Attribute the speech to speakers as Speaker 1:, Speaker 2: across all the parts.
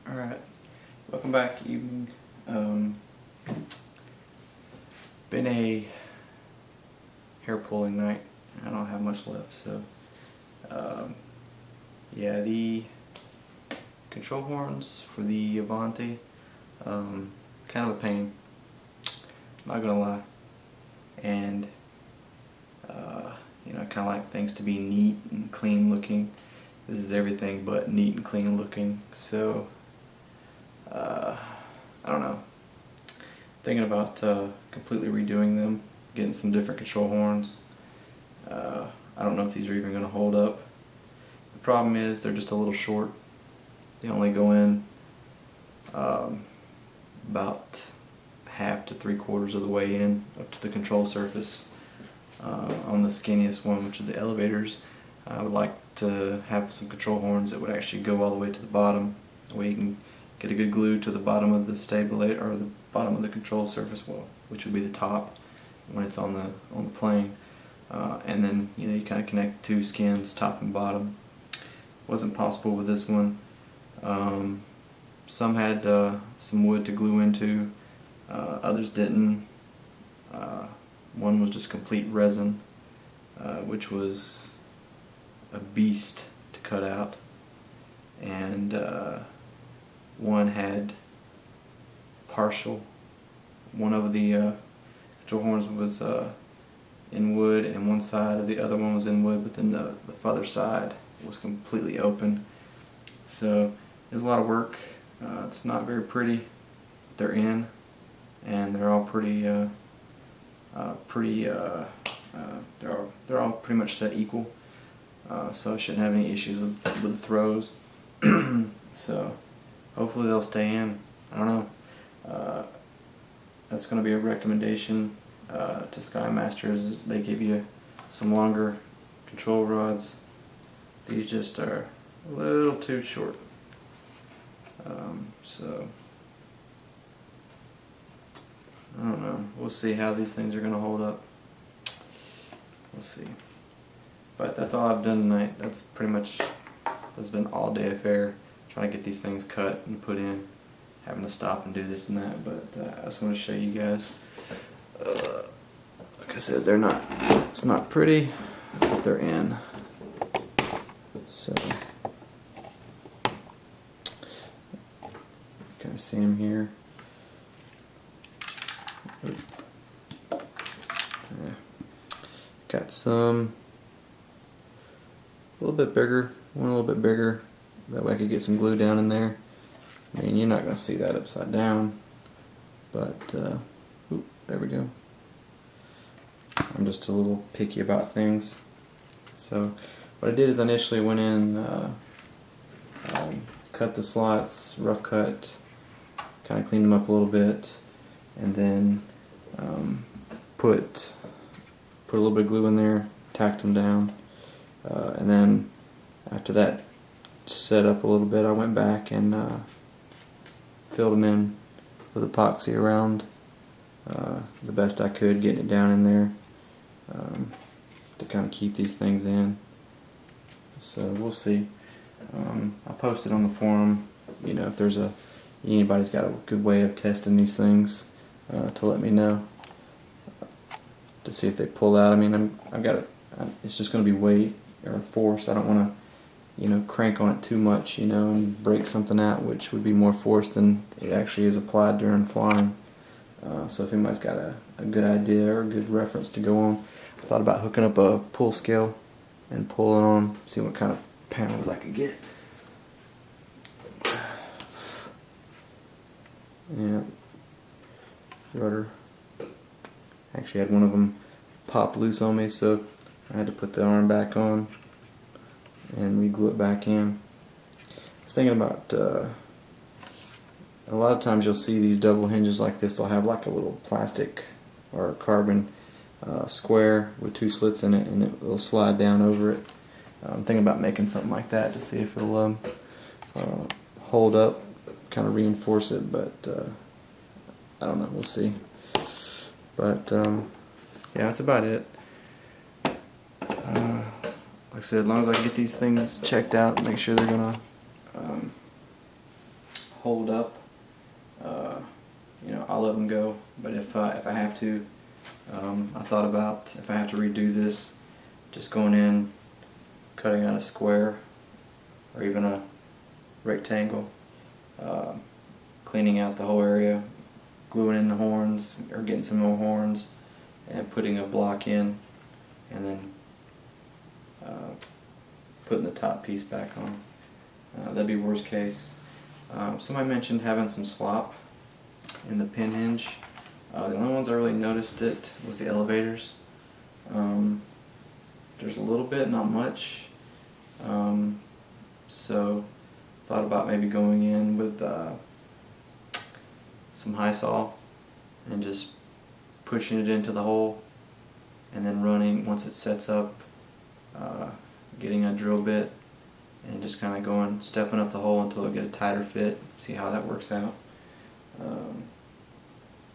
Speaker 1: Alright, welcome back, evening. Been a hair pulling night. I don't have much left, so yeah, the control horns for the Avanti, kind of a pain, not gonna lie. And I kind of like things to be neat and clean looking. This is everything but neat and clean looking, so I don't know. Thinking about completely redoing them, getting some different control horns. I don't know if these are even going to hold up. The problem is they're just a little short. They only go in about half to 3/4 of the way in up to the control surface on the skinniest one, which is the elevators. I would like to have some control horns that would actually go all the way to the bottom, where you can get a good glue to the bottom of the stabilizer, or the bottom of the control surface, well, which would be the top when it's on the plane, and then you kind of connect two skins, top and bottom. Wasn't possible with this one. Some had some wood to glue into, others didn't. One was just complete resin, which was a beast to cut out, and one had partial. One of the control horns was in wood, and one side of the other one was in wood, but then the further side was completely open. So there's a lot of work. It's not very pretty. They're in, and they're all they're all pretty much set equal. So I shouldn't have any issues with the throws. So hopefully they'll stay in. I don't know. That's going to be a recommendation to Skymaster, is they give you some longer control rods. These just are a little too short. So I don't know. We'll see how these things are going to hold up. We'll see. But that's all I've done tonight. That's been all day affair, trying to get these things cut and put in, having to stop and do this and that. But I just want to show you guys. Like I said, it's not pretty, but they're in. So kind of see them here. Yeah. Got some a little bit bigger, one a little bit bigger. That way I could get some glue down in there. I mean, you're not going to see that upside down, but there we go. I'm just a little picky about things. So what I did is I initially went in, cut the slots, rough cut, kind of cleaned them up a little bit, and then put a little bit of glue in there, tacked them down, and then after that set up a little bit, I went back and filled them in with epoxy around the best I could, getting it down in there to kind of keep these things in. So we'll see. I posted on the forum, if there's anybody's got a good way of testing these things, to let me know, to see if they pull out. I mean, it's just going to be weight or force. I don't want to crank on it too much, and break something out, which would be more force than it actually is applied during flying. So if anybody's got a good idea or a good reference to go on, I thought about hooking up a pull scale and pulling on them, see what kind of panels I could get. Yeah, rudder. Actually had one of them pop loose on me, so I had to put the arm back on and re-glue it back in. I was thinking about, a lot of times you'll see these double hinges like this. They'll have like a little plastic or carbon square with two slits in it, and it'll slide down over it. I'm thinking about making something like that to see if it'll hold up, kind of reinforce it, but I don't know, we'll see. But yeah, that's about it. Like I said, as long as I get these things checked out, make sure they're gonna hold up, you know, I'll let them go. But if I have to, I thought about if I have to redo this, just going in, cutting out a square or even a rectangle, cleaning out the whole area, gluing in the horns or getting some more horns and putting a block in, and then putting the top piece back on. That'd be worst case. Somebody mentioned having some slop in the pin hinge. The only ones I really noticed it was the elevators. There's a little bit, not much. So thought about maybe going in with some high saw and just pushing it into the hole, and then running once it sets up, getting a drill bit and just kind of going, stepping up the hole until I get a tighter fit, see how that works out.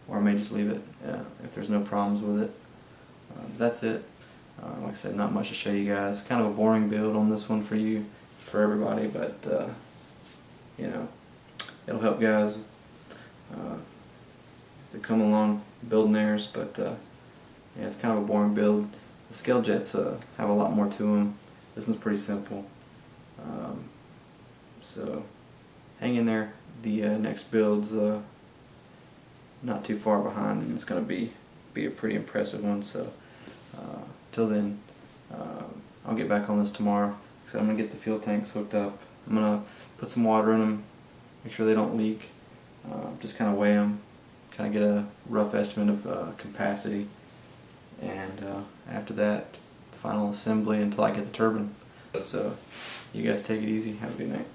Speaker 1: Or I may just leave it if there's no problems with it. That's it. Like I said, not much to show you guys. Kind of a boring build on this one for everybody, but you know, it'll help guys that come along building theirs. But yeah, it's kind of a boring build. The scale jets have a lot more to them. This one's pretty simple. So hang in there. The next build's not too far behind, and it's going to be a pretty impressive one. So till then, I'll get back on this tomorrow. So I'm going to get the fuel tanks hooked up. I'm going to put some water in them, make sure they don't leak, just kind of weigh them, kind of get a rough estimate of capacity, and after that, final assembly until I get the turbine. So you guys take it easy. Have a good night.